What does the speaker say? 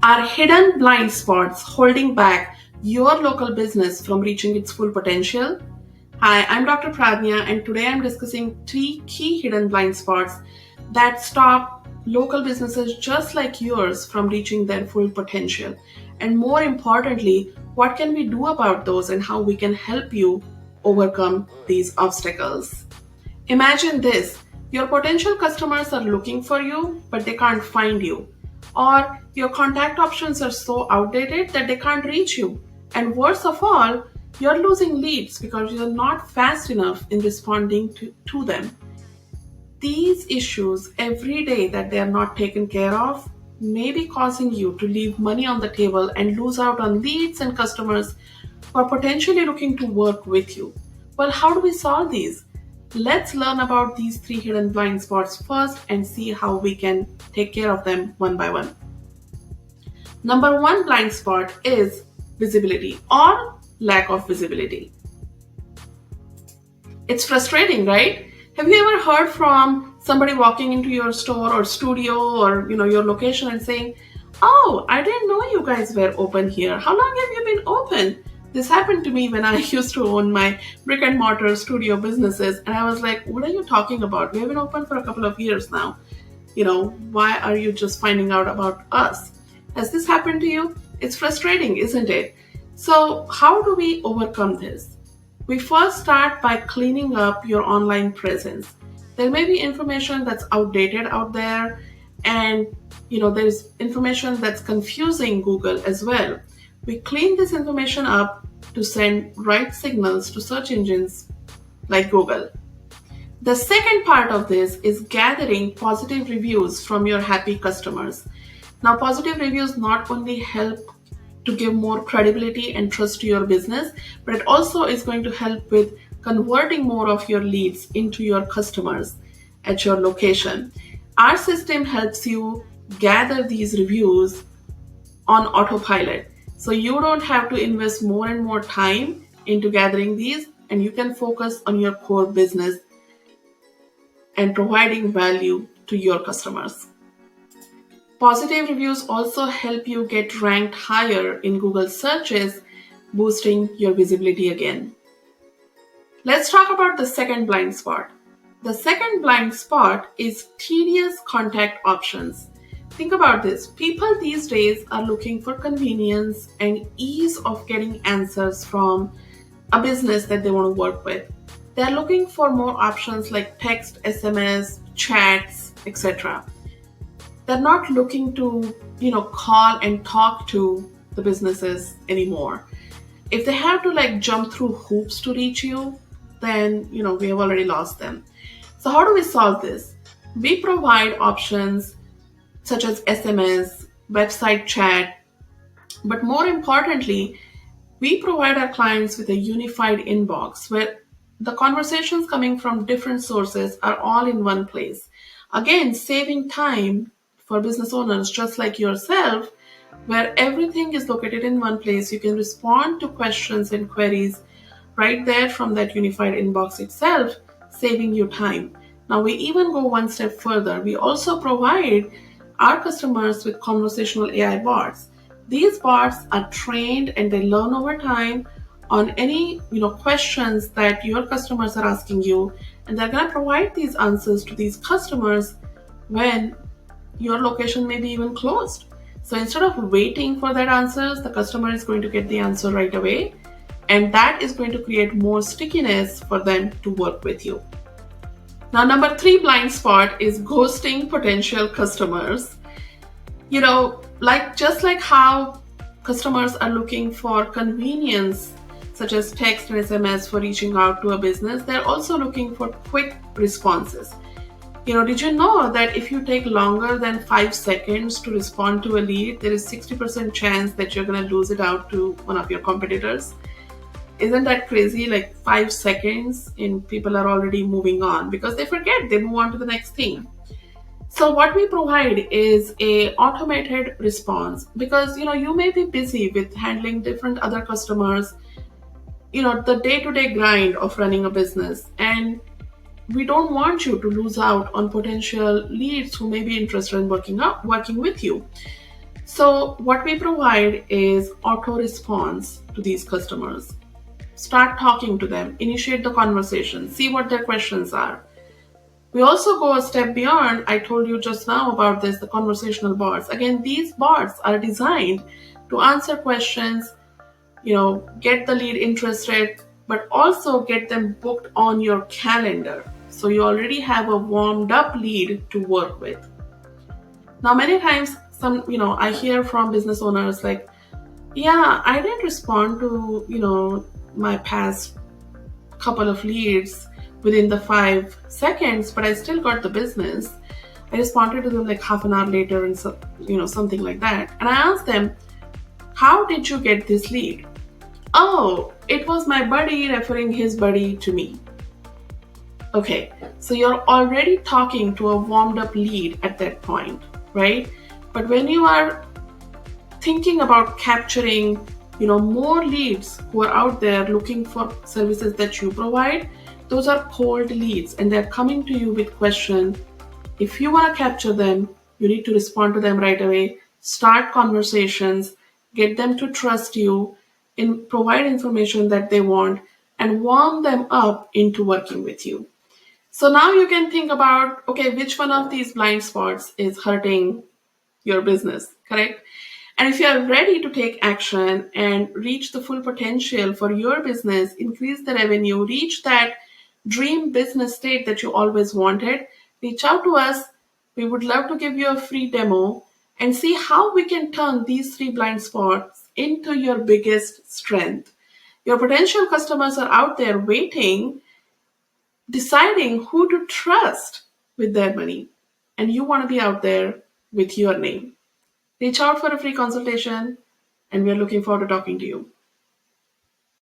Are hidden blind spots holding back your local business from reaching its full potential? Hi, I'm Dr. Pradnya, and today I'm discussing three key hidden blind spots that stop local businesses just like yours from reaching their full potential. And more importantly, what can we do about those and how we can help you overcome these obstacles? Imagine this: your potential customers are looking for you, but they can't find you. Or your contact options are so outdated that they can't reach you. And worst of all, you're losing leads because you're not fast enough in responding to them. These issues every day that they are not taken care of may be causing you to leave money on the table and lose out on leads and customers who are potentially looking to work with you. Well, how do we solve these? Let's learn about these three hidden blind spots first and see how we can take care of them one by one. Number one blind spot is visibility or lack of visibility. It's frustrating, right? Have you ever heard from somebody walking into your store or studio or your location and saying, "Oh, I didn't know you guys were open here. How long have you been open?" This happened to me when I used to own my brick and mortar studio businesses, and I was like, "What are you talking about? We have been open for a couple of years now. Why are you just finding out about us?" Has this happened to you? It's frustrating, isn't it? So, how do we overcome this? We first start by cleaning up your online presence. There may be information that's outdated out there, and there's information that's confusing Google as well. We clean this information up to send right signals to search engines like Google. The second part of this is gathering positive reviews from your happy customers. Now, positive reviews not only help to give more credibility and trust to your business, but it also is going to help with converting more of your leads into your customers at your location. Our system helps you gather these reviews on autopilot. So you don't have to invest more and more time into gathering these, and you can focus on your core business and providing value to your customers. Positive reviews also help you get ranked higher in Google searches, boosting your visibility again. Let's talk about the second blind spot. The second blind spot is tedious contact options. Think about this. People these days are looking for convenience and ease of getting answers from a business that they want to work with. They're looking for more options like text, SMS, chats, etc. They're not looking to, call and talk to the businesses anymore. If they have to jump through hoops to reach you, then, we have already lost them. So how do we solve this? We provide options such as SMS, website chat, but more importantly, we provide our clients with a unified inbox where the conversations coming from different sources are all in one place. Again, saving time for business owners just like yourself, where everything is located in one place. You can respond to questions and queries right there from that unified inbox itself, saving you time. Now, we even go one step further. We also provide our customers with conversational AI bots. These bots are trained and they learn over time on any questions that your customers are asking you, and they're going to provide these answers to these customers when your location may be even closed. So instead of waiting for that answers, the customer is going to get the answer right away, and that is going to create more stickiness for them to work with you. Now, number three blind spot is ghosting potential customers. Just like how customers are looking for convenience such as text and SMS for reaching out to a business, they're also looking for quick responses. Did you know that if you take longer than 5 seconds to respond to a lead, there is 60% chance that you're going to lose it out to one of your competitors? Isn't that crazy? 5 seconds and people are already moving on because they forget, they move on to the next thing. So what we provide is a automated response because, you may be busy with handling different other customers, the day-to-day grind of running a business, and we don't want you to lose out on potential leads who may be interested in working with you. So what we provide is auto response to these customers. Start talking to them, initiate the conversation, see what their questions are. We also go a step beyond. I told you just now about this, the conversational bots. Again, these bots are designed to answer questions, get the lead interested, but also get them booked on your calendar. So you already have a warmed up lead to work with. Now, many times, I hear from business owners like, yeah, I didn't respond to, my past couple of leads within the 5 seconds, but I still got the business. I responded to them like half an hour later and so, something like that. And I asked them, how did you get this lead? Oh, it was my buddy referring his buddy to me. Okay, so you're already talking to a warmed up lead at that point, right? But when you are thinking about capturing, more leads who are out there looking for services that you provide, those are cold leads and they're coming to you with questions. If you want to capture them, you need to respond to them right away, start conversations, get them to trust you, and provide information that they want, and warm them up into working with you. So now you can think about, okay, which one of these blind spots is hurting your business, correct? And if you are ready to take action and reach the full potential for your business, increase the revenue, reach that dream business state that you always wanted, reach out to us. We would love to give you a free demo and see how we can turn these three blind spots into your biggest strength. Your potential customers are out there waiting, deciding who to trust with their money, and you want to be out there with your name. Reach out for a free consultation, and we're looking forward to talking to you.